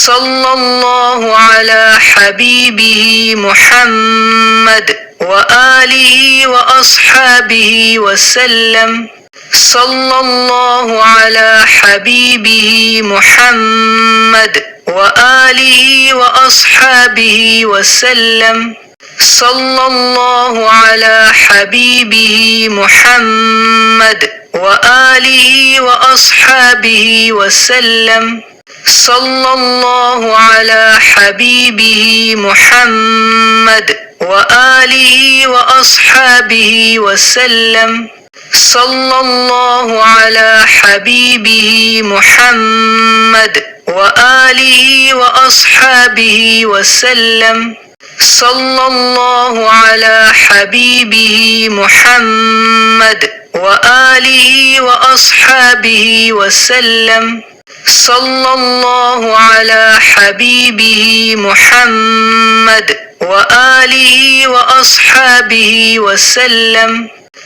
صلى الله على حبيبه محمد وآله وأصحابه وسلم. صلى الله على حبيبه محمد وآله وأصحابه وسلم. صلى الله على حبيبه محمد وآله وأصحابه وسلم. صلى الله على حبيبه محمد وآله وأصحابه وسلم. صلى الله على حبيبه محمد وآله وأصحابه وسلم. صلى الله على حبيبه محمد وآله وأصحابه وسلم. صلى الله على حبيبه محمد وآله وأصحابه وسلم.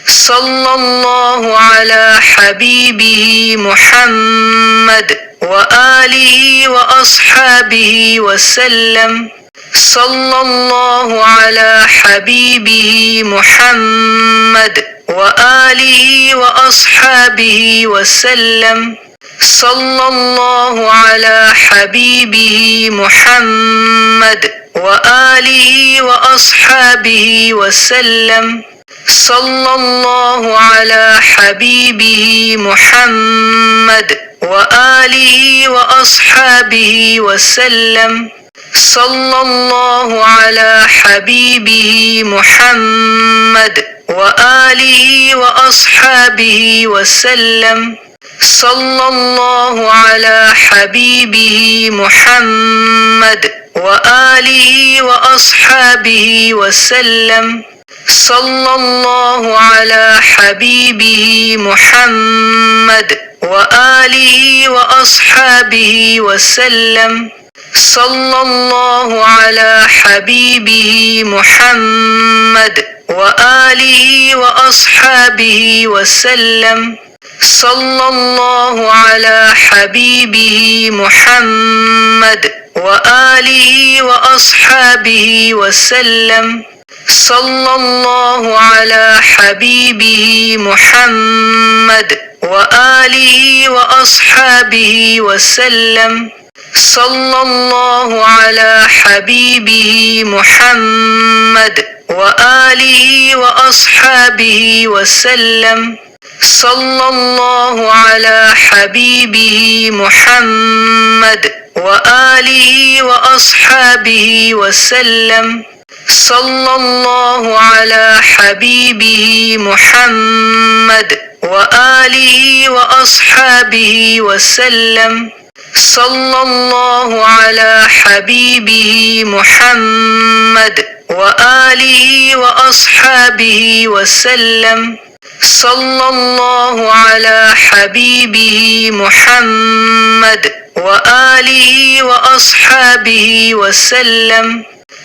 صلى الله على حبيبه محمد وآله وأصحابه وسلم. صلى الله على حبيبه محمد وآله وأصحابه وسلم. صلى الله على حبيبه محمد وآله وأصحابه وسلم. صلى الله على حبيبه محمد وآله وأصحابه وسلم. صلى الله على حبيبه محمد وآله وأصحابه وسلم. صلى الله على حبيبه محمد وآله وأصحابه وسلم. صلى الله على حبيبه محمد وآله وأصحابه وسلم. صلى الله على حبيبه محمد وآله وأصحابه وسلم. صلى الله على حبيبه محمد وآله وأصحابه وسلم. صلى الله على حبيبه محمد وآله وأصحابه وسلم. صلى الله على حبيبه محمد وآله وأصحابه وسلم. صلى الله على حبيبه محمد وآله وأصحابه وسلم. صلى الله على حبيبه محمد وآله وأصحابه وسلم. صلى الله على حبيبه محمد وآله وأصحابه وسلم. صلى الله على حبيبه محمد وآله وأصحابه وسلم.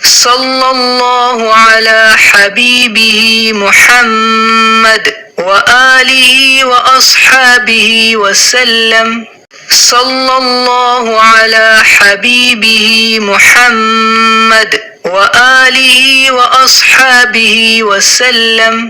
صلى الله على حبيبه محمد وآله وأصحابه وسلم. صلى الله على حبيبه محمد وآله وأصحابه وسلم.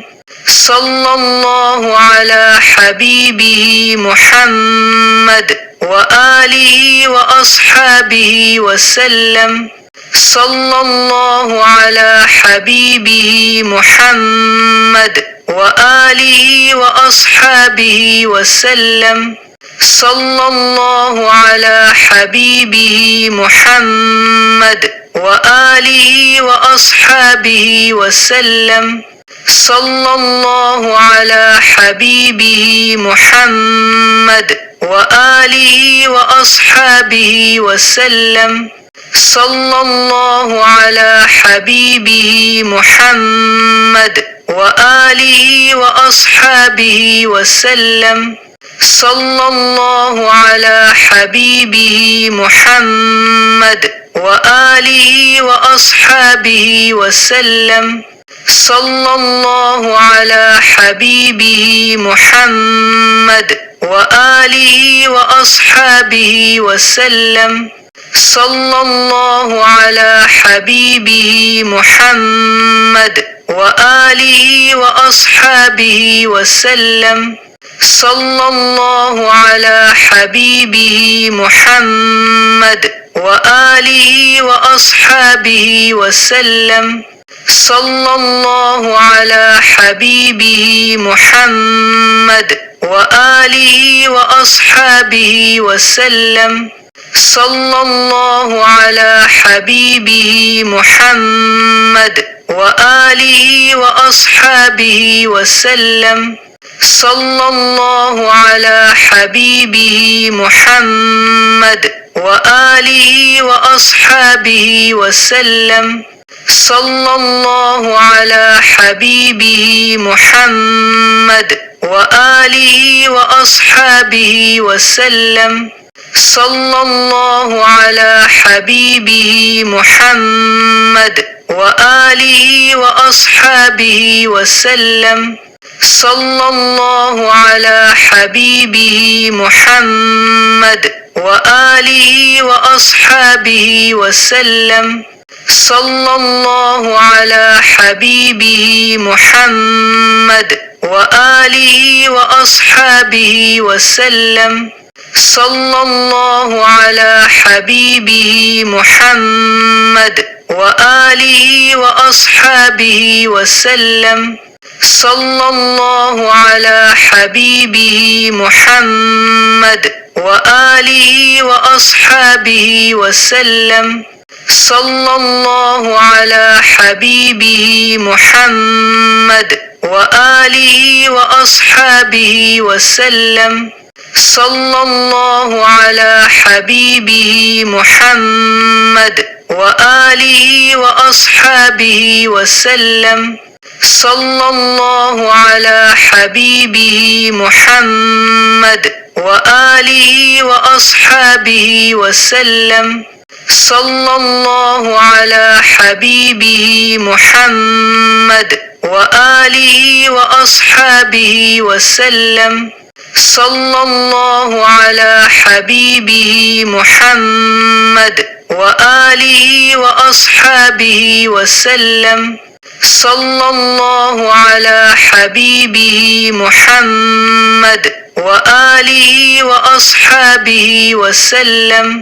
صلى الله على حبيبه محمد وآله وأصحابه وسلم. صلى الله على حبيبه محمد وآله وأصحابه وسلم. صلى الله على حبيبه محمد وآله وأصحابه وسلم. صلى الله على حبيبه محمد وآله وأصحابه وسلم. صلى الله على حبيبه محمد وآله وأصحابه وسلم. صلى الله على حبيبه محمد وآله وأصحابه وسلم. صلى الله على حبيبه محمد وآله وأصحابه وسلم. صلى الله على حبيبه محمد وآله وأصحابه وسلم. صلى الله على حبيبه محمد وآله وأصحابه وسلم. صلى الله على حبيبه محمد وآله وأصحابه وسلم. صلى الله على حبيبه محمد وآله وأصحابه وسلم. صلى الله على حبيبه محمد وآله وأصحابه وسلم. صلى الله على حبيبه محمد وآله وأصحابه وسلم. صلى الله على حبيبه محمد وآله وأصحابه وسلم. صلى الله على حبيبه محمد وآله وأصحابه وسلم. صلى الله على حبيبه محمد وآله وأصحابه وسلم. صلى الله على حبيبه محمد وآله وأصحابه وسلم. صلى الله على حبيبه محمد وآله وأصحابه وسلم. صلى الله على حبيبه محمد وآله وأصحابه وسلم. صلى الله على حبيبه محمد وآله وأصحابه وسلم. صلى الله على حبيبه محمد وآله وأصحابه وسلم. صلى الله على حبيبه محمد وآله وأصحابه وسلم. صلى الله على حبيبه محمد وآله وأصحابه وسلم. صلى الله على حبيبه محمد وآله وأصحابه وسلم.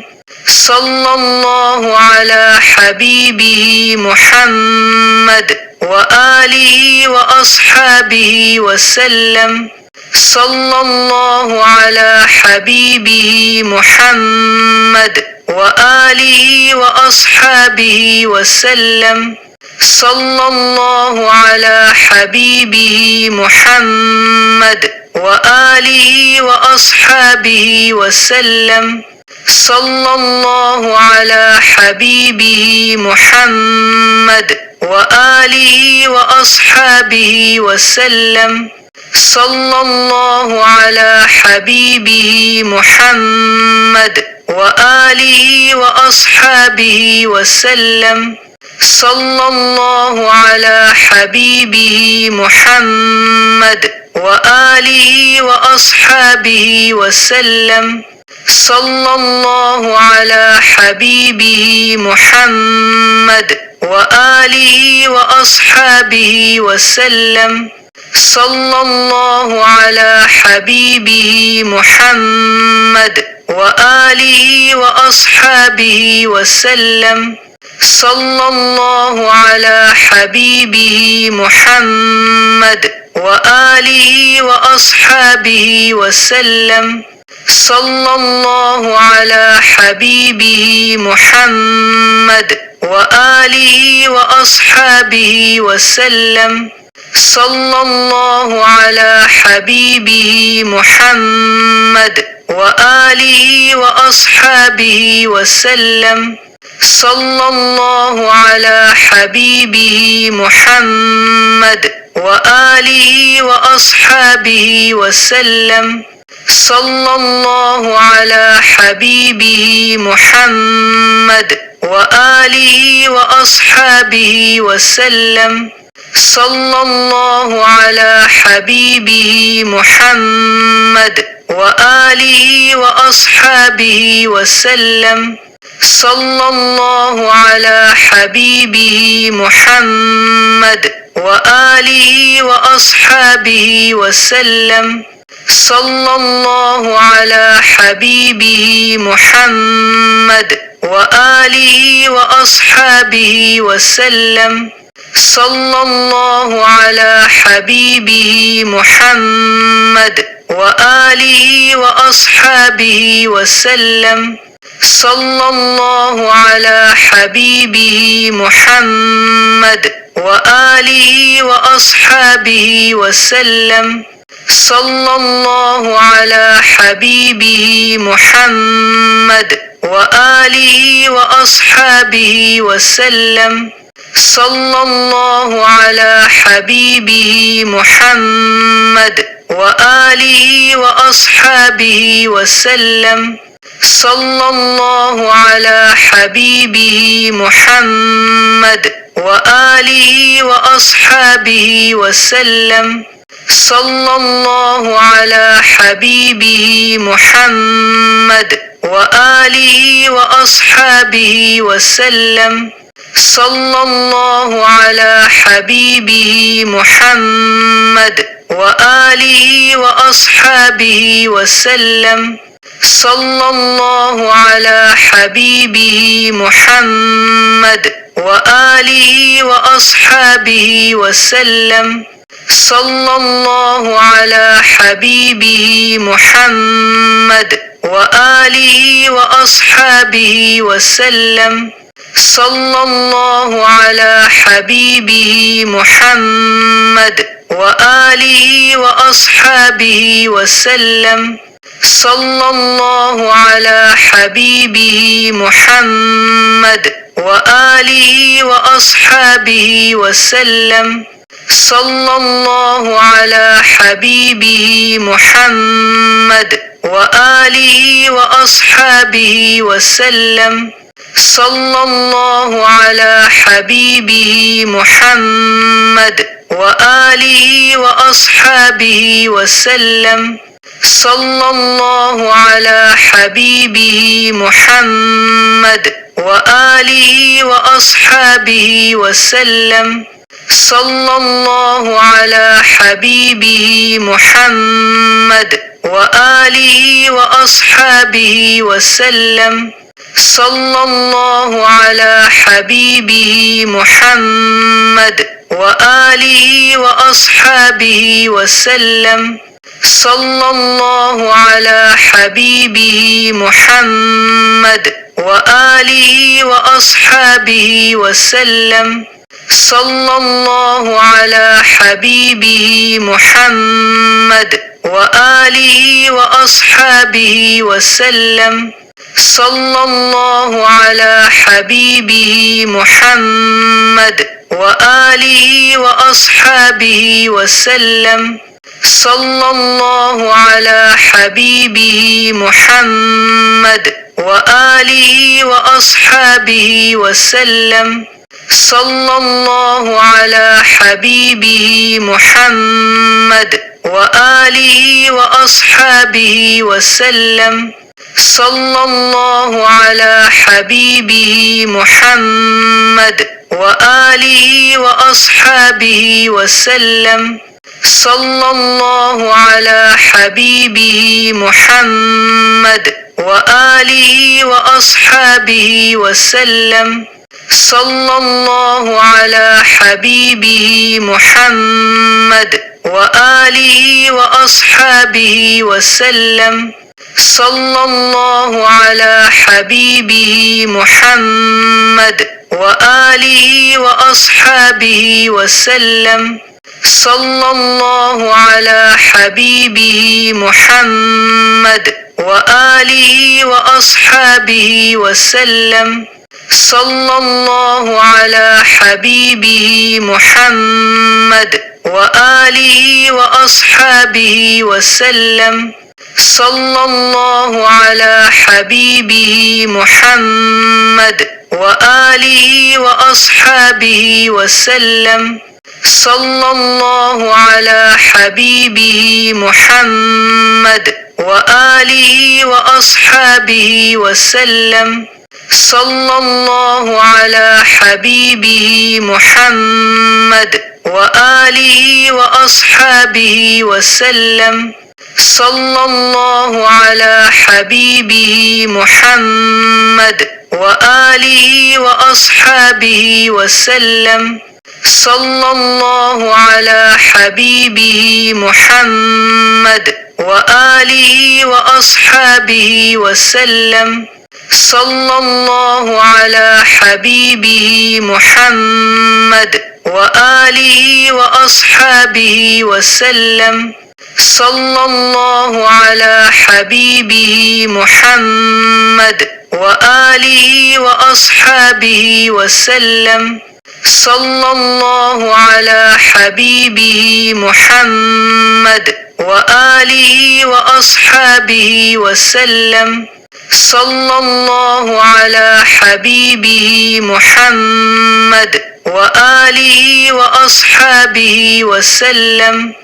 صلى الله على حبيبه محمد وآله وأصحابه وسلم. صلى الله على حبيبه محمد وآله وأصحابه وسلم. صلى الله على حبيبه محمد وآله وأصحابه وسلم. صلى الله على حبيبه محمد وآله وأصحابه وسلم. صلى الله على حبيبه محمد وآله وأصحابه وسلم. صلى الله على حبيبه محمد وآله وأصحابه وسلم. صلى الله على حبيبه محمد وآله وأصحابه وسلم. صلى الله على حبيبه محمد وآله وأصحابه وسلم. صلى الله على حبيبه محمد وآله وأصحابه وسلم. صلى الله على حبيبه محمد وآله وأصحابه وسلم. صلى الله على حبيبه محمد وآله وأصحابه وسلم. صلى الله على حبيبه محمد وآله وأصحابه وسلم. صلى الله على حبيبه محمد وآله وأصحابه وسلم. صلى الله على حبيبه محمد وآله وأصحابه وسلم. صلى الله على حبيبه محمد وآله وأصحابه وسلم. صلى الله على حبيبه محمد وآله وأصحابه وسلم. صلى الله على حبيبه محمد وآله وأصحابه وسلم. صلى الله على حبيبه محمد وآله وأصحابه وسلم. صلى الله على حبيبه محمد وآله وأصحابه وسلم. صلى الله على حبيبه محمد وآله وأصحابه وسلم. صلى الله على حبيبه محمد وآله وأصحابه وسلم. صلى الله على حبيبه محمد وآله وأصحابه وسلم. صلى الله على حبيبه محمد وآله وأصحابه وسلم. صلى الله على حبيبه محمد وآله وأصحابه وسلم. صلى الله على حبيبه محمد وآله وأصحابه وسلم. صلى الله على حبيبه محمد وآله وأصحابه وسلم. صلى الله على حبيبه محمد وآله وأصحابه وسلم. صلى الله على حبيبه محمد وآله وأصحابه وسلم. صلى الله على حبيبه محمد وآله وأصحابه وسلم. صلى الله على حبيبه محمد وآله وأصحابه وسلم. صلى الله على حبيبه محمد وآله وأصحابه وسلم. صلى الله على حبيبه محمد وآله وأصحابه وسلم. صلى الله على حبيبه محمد وآله وأصحابه وسلم. صلى الله على حبيبه محمد وآله وأصحابه وسلم. صلى الله على حبيبه محمد وآله وأصحابه وسلم. صلى الله على حبيبه محمد وآله وأصحابه وسلم. صلى الله على حبيبه محمد وآله وأصحابه وسلم. صلى الله على حبيبه محمد وآله وأصحابه وسلم. صلى الله على حبيبه محمد وآله وأصحابه وسلم. صلى الله على حبيبه محمد وآله وأصحابه وسلم. صلى الله على حبيبه محمد وآله وأصحابه وسلم. صلى الله على حبيبه محمد وآله وأصحابه وسلم. صلى الله على حبيبه محمد وآله وأصحابه وسلم. صلى الله على حبيبه محمد وآله وأصحابه وسلم. صلى الله على حبيبه محمد وآله وأصحابه وسلم. صلى الله على حبيبه محمد وآله وأصحابه وسلم. صلى الله على حبيبه محمد وآله وأصحابه وسلم. صلى الله على حبيبه محمد وآله وأصحابه وسلم. صلى الله على حبيبه محمد وآله وأصحابه وسلم. صلى الله على حبيبه محمد وآله وأصحابه وسلم. صلى الله على حبيبه محمد وآله وأصحابه وسلم. صلى الله على حبيبه محمد وآله وأصحابه وسلم.